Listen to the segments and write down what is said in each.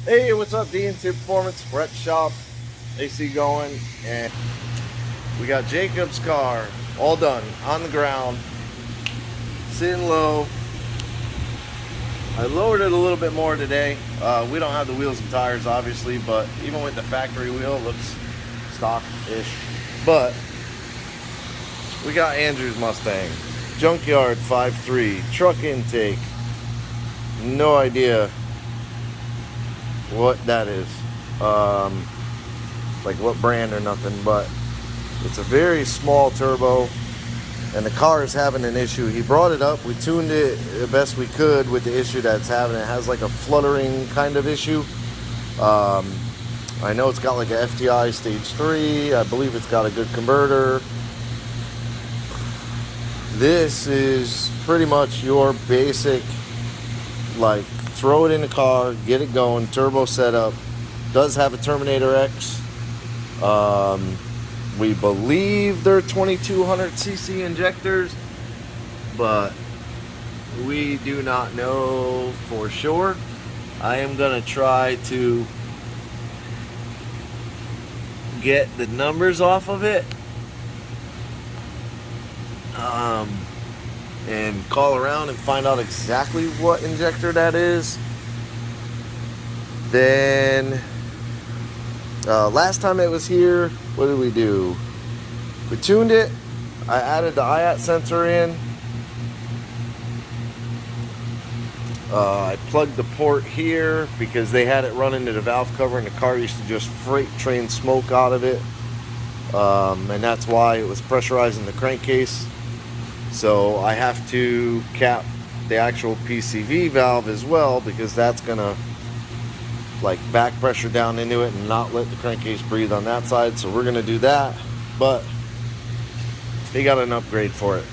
Hey, what's up, D&T Performance? We're at the shop, AC going, and we got Jacob's car all done, on the ground, sitting low. I lowered it a little bit more today. We don't have the wheels and tires, obviously, but even with the factory wheel, it looks stock-ish. But we got Andrews Mustang, junkyard 5.3, truck intake, no idea what that is, like what brand or nothing, but it's a very small turbo and the car is having an issue. He brought it up, we tuned it the best we could with the issue that's having. It has like a fluttering kind of issue. I know it's got like a FTI stage 3. I believe it's got a good converter. This is pretty much your basic, like, throw it in the car, get it going, turbo setup. Does have a Terminator X. We believe they're 2200cc injectors, but we do not know for sure. I am gonna try to get the numbers off of it and call around and find out exactly what injector that is. Then last time it was here, what did we do? We tuned it. I added the IAT sensor in. I plugged the port here because they had it run into the valve cover and the car used to just freight train smoke out of it, and that's why it was pressurizing the crankcase. So I have to cap the actual PCV valve as well, because that's gonna like back pressure down into it and not let the crankcase breathe on that side. So we're gonna do that, but they got an upgrade for it.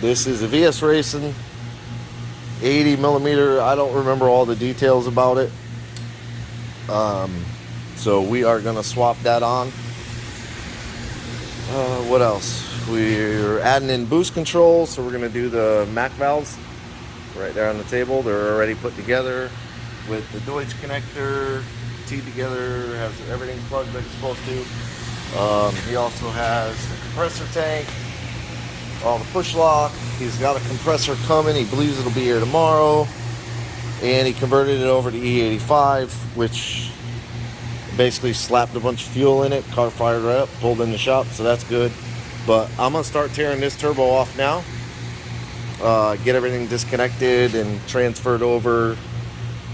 This is a VS Racing 80 millimeter. I don't remember all the details about it. So we are gonna swap that on. What else? We're adding in boost control, so we're gonna do the MAC valves right there on the table. They're already put together with the Deutsch connector teed together, has everything plugged like it's supposed to. He also has the compressor tank, all the push lock. He's got a compressor coming. He believes it'll be here tomorrow, and he converted it over to E85, which basically slapped a bunch of fuel in it. Car fired right up, pulled in the shop, so that's good. But I'm gonna start tearing this turbo off now, get everything disconnected and transferred over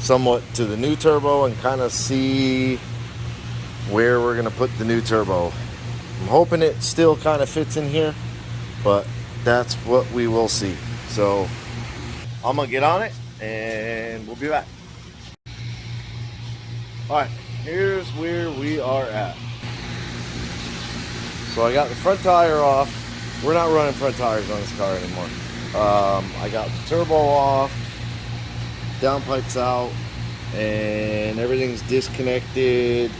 somewhat to the new turbo, and kind of see where we're gonna put the new turbo. I'm hoping it still kind of fits in here, but that's what we will see. So I'm gonna get on it and we'll be back. All right, here's where we are at. So I got the front tire off. We're not running front tires on this car anymore. I got the turbo off, downpipes out, and everything's disconnected.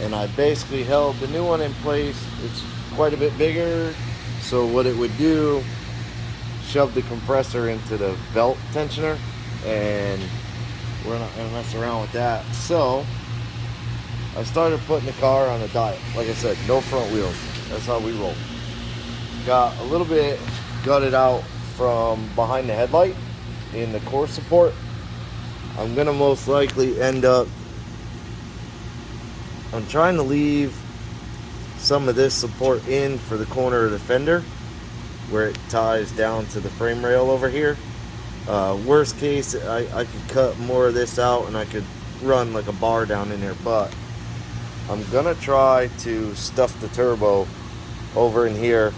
And I basically held the new one in place. It's quite a bit bigger. So what it would do, shove the compressor into the belt tensioner, and we're not gonna mess around with that. So I started putting the car on a diet. Like I said, no front wheels. That's how we roll. Got a little bit gutted out from behind the headlight in the core support. I'm gonna most likely end up, I'm trying to leave some of this support in for the corner of the fender where it ties down to the frame rail over here. Worst case, I could cut more of this out and I could run like a bar down in there, but I'm gonna try to stuff the turbo over in here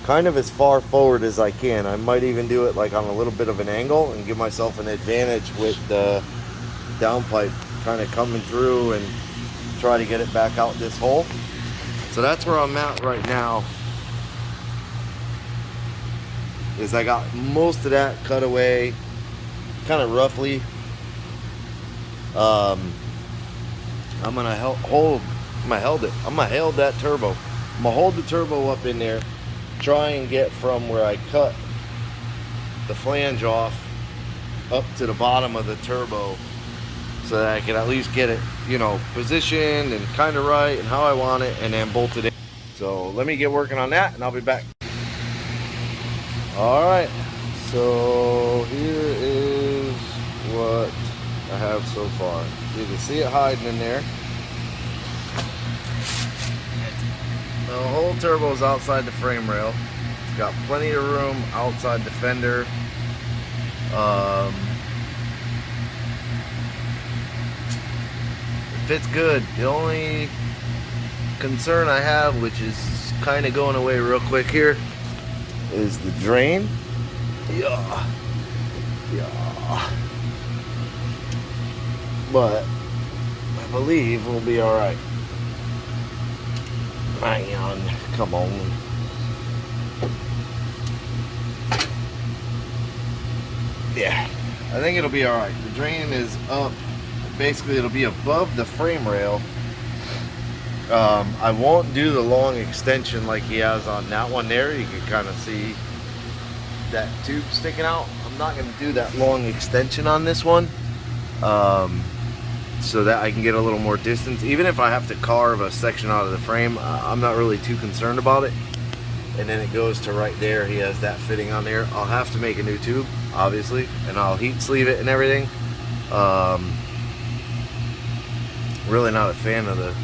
kind of as far forward as I can. I might even do it like on a little bit of an angle and give myself an advantage with the downpipe kind of coming through and try to get it back out this hole. So that's where I'm at right now, is I got most of that cut away kind of roughly. I'm gonna hold that turbo. I'm gonna hold the turbo up in there, try and get from where I cut the flange off up to the bottom of the turbo so that I can at least get it, you know, positioned and kind of right and how I want it, and then bolt it in. So let me get working on that and I'll be back. All right, so here is what I have so far. You can see it hiding in there. The whole turbo is outside the frame rail. It's got plenty of room outside the fender. It fits good. The only concern I have, which is kind of going away real quick here, is the drain. Yeah. But I believe we'll be all right. Man, come on. Yeah, I think it'll be all right. The drain is up. Basically, it'll be above the frame rail. I won't do the long extension like he has on that one there. You can kind of see that tube sticking out. I'm not going to do that long extension on this one, so that I can get a little more distance. Even if I have to carve a section out of the frame, I'm not really too concerned about it. And then it goes to right there. He has that fitting on there. I'll have to make a new tube, obviously, and I'll heat sleeve it and everything. Really not a fan of the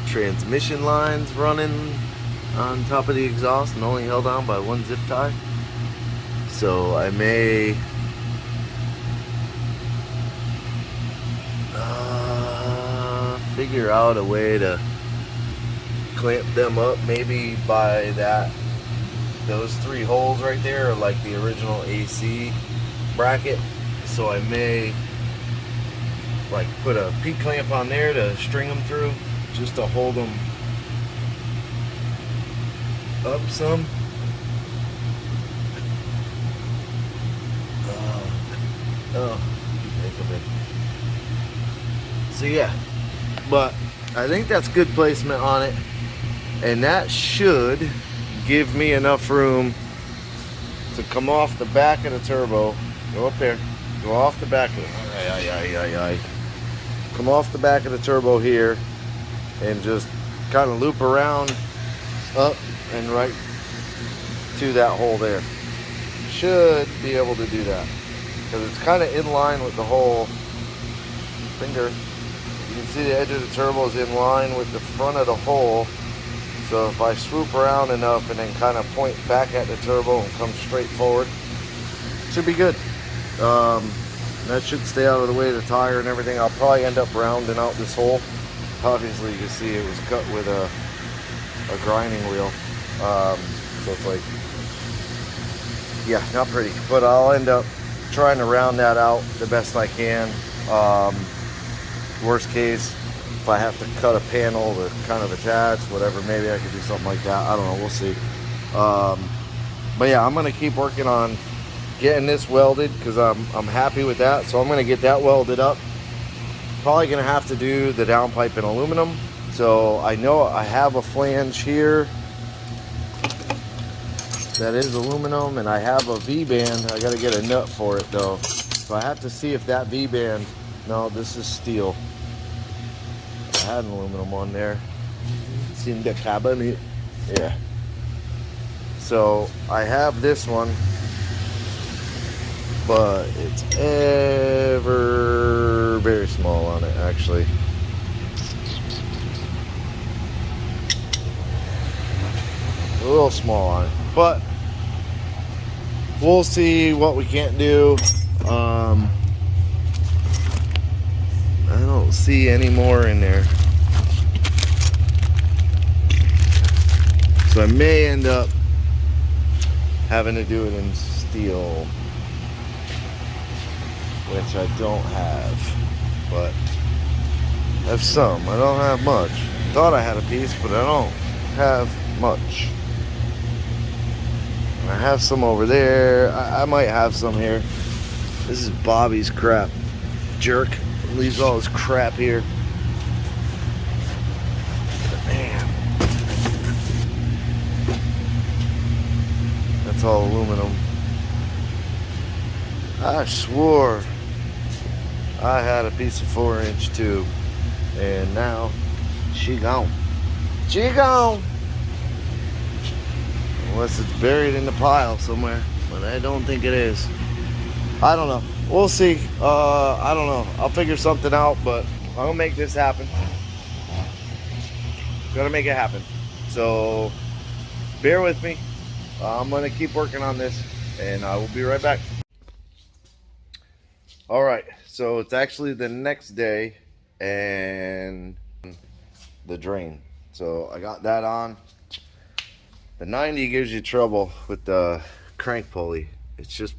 transmission lines running on top of the exhaust and only held on by one zip tie. So I may figure out a way to clamp them up, maybe by those 3 holes right there are like the original AC bracket. So I may like put a P-clamp on there to string them through, just to hold them up some. So yeah, but I think that's good placement on it, and that should give me enough room to come off the back of the turbo. Go up there, go off the back of it. Come off the back of the turbo here and just kind of loop around up and right to that hole there. Should be able to do that because it's kind of in line with the whole finger. You can see the edge of the turbo is in line with the front of the hole. So if I swoop around enough and then kind of point back at the turbo and come straight forward, should be good. That should stay out of the way of the tire and everything. I'll probably end up rounding out this hole. Obviously you can see it was cut with a grinding wheel. So it's like, yeah, not pretty. But I'll end up trying to round that out the best I can. Worst case, if I have to cut a panel to kind of attach, whatever, maybe I could do something like that. I don't know, we'll see. But yeah, I'm gonna keep working on getting this welded because I'm happy with that. So I'm gonna get that welded up. Probably gonna have to do the downpipe in aluminum. So I know I have a flange here that is aluminum, and I have a V-band. I gotta get a nut for it though. So I have to see if that V-band, no, this is steel. I had an aluminum one there. It's in the cabinet. Yeah. So I have this one, but it's ever very small on it actually. A little small on it, but we'll see what we can't do. I don't see any more in there, so I may end up having to do it in steel, which I don't have, but I have some. I don't have much. Thought I had a piece, but I don't have much. I have some over there. I might have some here. This is Bobby's crap. Jerk. Leaves all his crap here. Man. That's all aluminum. I swore I had a piece of 4-inch tube, and now she gone. She gone. Unless it's buried in the pile somewhere, but I don't think it is. I don't know. We'll see. I don't know. I'll figure something out, but I'm gonna make this happen. Gonna make it happen. So bear with me. I'm gonna keep working on this, and I will be right back. All right. So it's actually the next day, and the drain. So I got that on. The 90 gives you trouble with the crank pulley. It's just,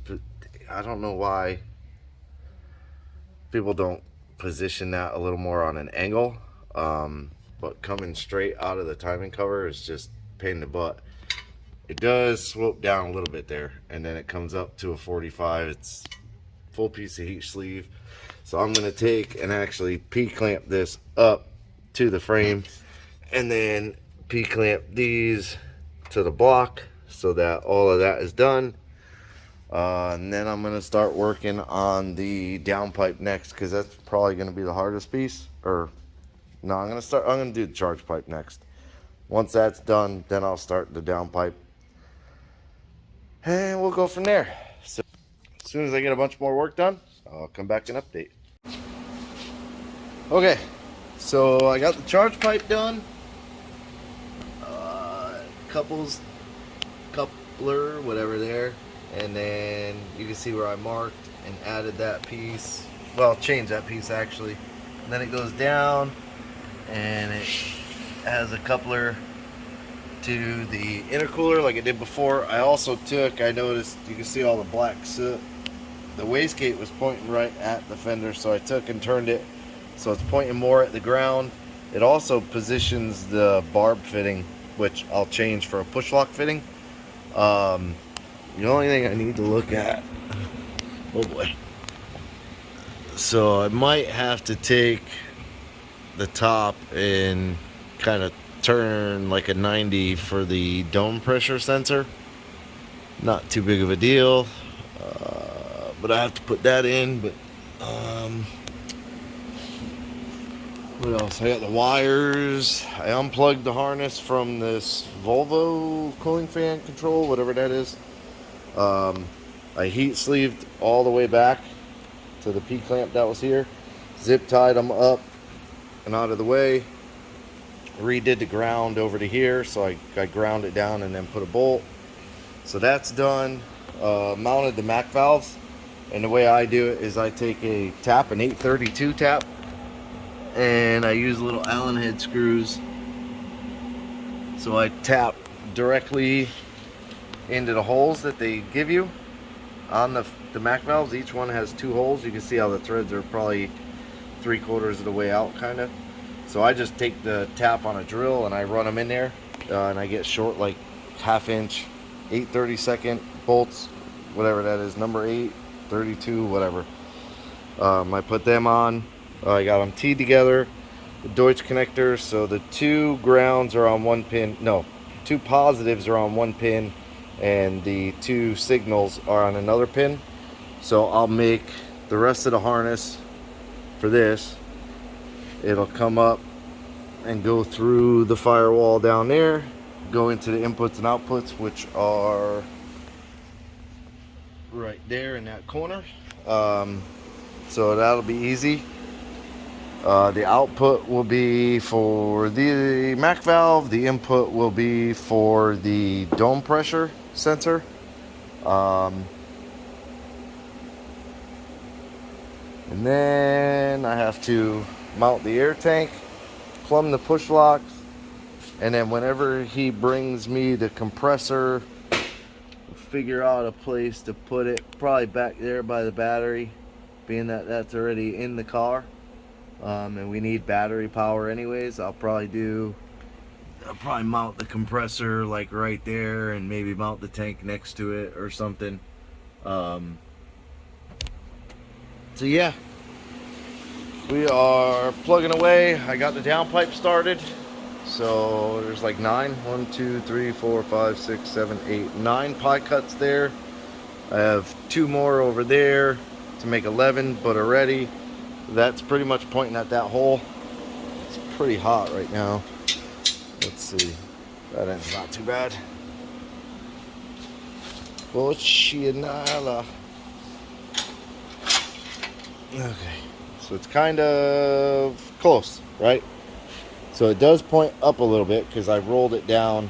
I don't know why people don't position that a little more on an angle. But coming straight out of the timing cover is just a pain in the butt. It does swope down a little bit there, and then it comes up to a 45. It's full piece of heat sleeve. So I'm gonna take and actually P-clamp this up to the frame, and then P-clamp these to the block so that all of that is done. And then I'm gonna start working on the downpipe next, because that's probably gonna be the hardest piece. Or no, I'm gonna do the charge pipe next. Once that's done, then I'll start the downpipe, and we'll go from there. So as soon as I get a bunch more work done, I'll come back and update. Okay, so I got the charge pipe done. Coupler, whatever there, and then you can see where I marked and added that piece. Well, changed that piece actually. And then it goes down, and it has a coupler to the intercooler like it did before. I also took, I noticed, you can see all the black soot. The wastegate was pointing right at the fender, so I took and turned it so it's pointing more at the ground. It also positions the barb fitting, which I'll change for a push lock fitting. The only thing I need to look at, oh boy, so I might have to take the top and kind of turn like a 90 for the dome pressure sensor. Not too big of a deal, but I have to put that in. But what else? I got the wires. I unplugged the harness from this Volvo cooling fan control, whatever that is. I heat sleeved all the way back to the P-clamp that was here. Zip tied them up and out of the way. Redid the ground over to here, so I ground it down and then put a bolt. So that's done. Mounted the Mac valves, and the way I do it is I take a tap, an 832 tap, and I use little Allen head screws. So I tap directly into the holes that they give you on the Mac valves. Each one has 2 holes. You can see how the threads are probably 3/4 of the way out, kind of. So I just take the tap on a drill and I run them in there, and I get short, like 1/2 inch, 8/32 bolts, whatever that is, number 8, 32, whatever. I put them on. I got them teed together, the Deutsch connector, so the 2 grounds are on 1 pin, no, 2 positives are on 1 pin, and the 2 signals are on another pin. So I'll make the rest of the harness for this. It'll come up and go through the firewall down there, go into the inputs and outputs, which are right there in that corner. So that'll be easy. The output will be for the Mac valve. The input will be for the dome pressure sensor. And then I have to mount the air tank, plumb the push locks, and then whenever he brings me the compressor, figure out a place to put it, probably back there by the battery, being that that's already in the car. And we need battery power anyways. I'll probably mount the compressor like right there, and maybe mount the tank next to it or something. So yeah, we are plugging away. I got the downpipe started. So there's like 9, 1, 2, 3, 4, 5, 6, 7, 8, 9 pie cuts there. I have 2 more over there to make 11, but already that's pretty much pointing at that hole. It's pretty hot right now. Let's see. That end's not too bad. Cochinala. Okay, so it's kind of close, right? So it does point up a little bit because I rolled it down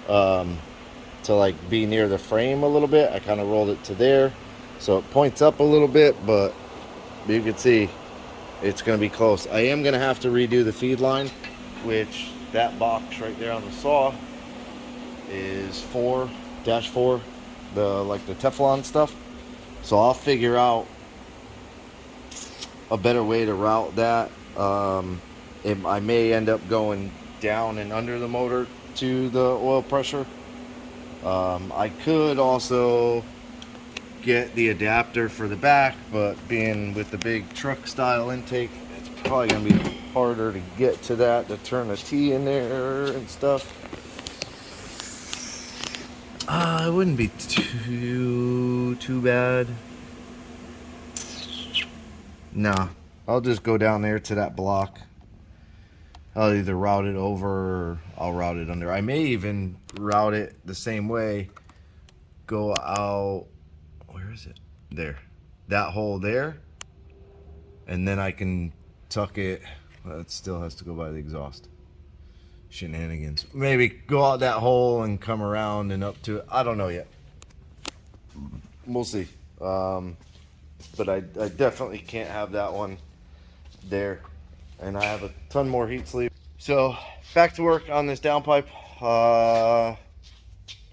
to like be near the frame a little bit. I kind of rolled it to there, so it points up a little bit, but you can see it's going to be close. I am going to have to redo the feed line, which that box right there on the saw is 4-4, the like the Teflon stuff. So I'll figure out a better way to route that. I may end up going down and under the motor to the oil pressure. I could also get the adapter for the back, but being with the big truck style intake, it's probably going to be harder to get to that, to turn a T in there and stuff. It wouldn't be too bad. No, I'll just go down there to that block. I'll either route it over or I'll route it under. I may even route it the same way. Go out, where is it? There. That hole there. And then I can tuck it. Well, it still has to go by the exhaust. Shenanigans. Maybe go out that hole and come around and up to it. I don't know yet. We'll see. But I definitely can't have that one there. And I have a ton more heat sleeve. So back to work on this downpipe.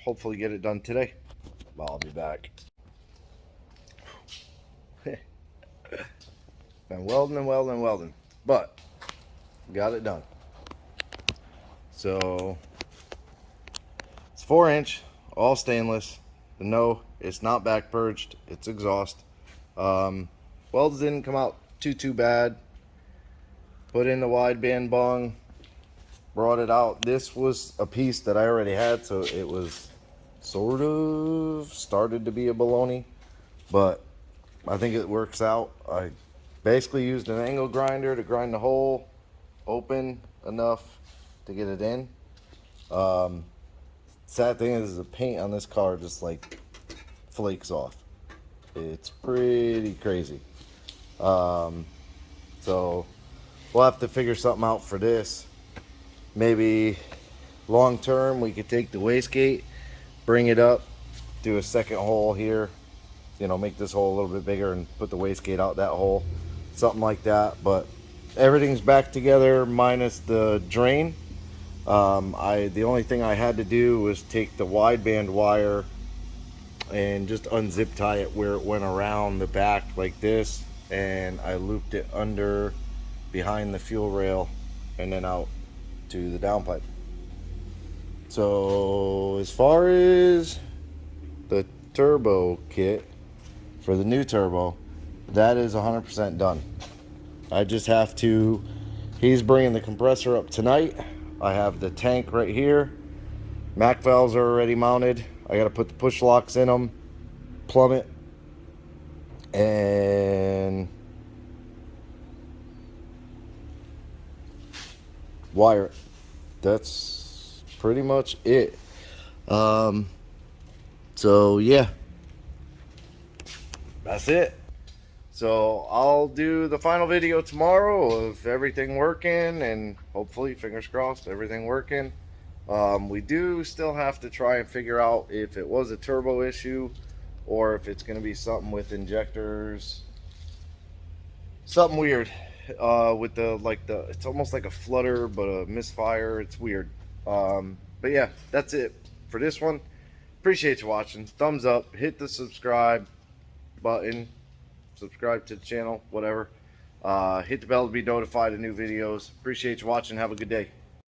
Hopefully get it done today. I'll be back. Been welding and welding and welding, but got it done. So it's 4-inch, all stainless. No, it's not back purged. It's exhaust. Welds didn't come out too bad. Put in the wideband bung, brought it out. This was a piece that I already had, so it was sort of started to be a baloney, but I think it works out. I basically used an angle grinder to grind the hole open enough to get it in. Sad thing is the paint on this car just like flakes off. It's pretty crazy. So we'll have to figure something out for this. Maybe long term we could take the wastegate, bring it up, do a second hole here, you know, make this hole a little bit bigger and put the wastegate out that hole, something like that. But everything's back together minus the drain. The only thing I had to do was take the wideband wire and just unzip tie it where it went around the back like this, and I looped it under behind the fuel rail and then out to the downpipe. So as far as the turbo kit for the new turbo, that is 100% done. I just have to, he's bringing the compressor up tonight. I have the tank right here. Mac valves are already mounted. I got to put the push locks in them, plumb it, and wire it. That's pretty much it. So yeah, that's it. So I'll do the final video tomorrow of everything working, and hopefully, fingers crossed, everything working. We do still have to try and figure out if it was a turbo issue or if it's going to be something with injectors, something weird with it's almost like a flutter but a misfire. It's weird. But yeah, that's it for this one. Appreciate you watching. Thumbs up, hit the subscribe button, subscribe to the channel, whatever. Hit the bell to be notified of new videos. Appreciate you watching. Have a good day.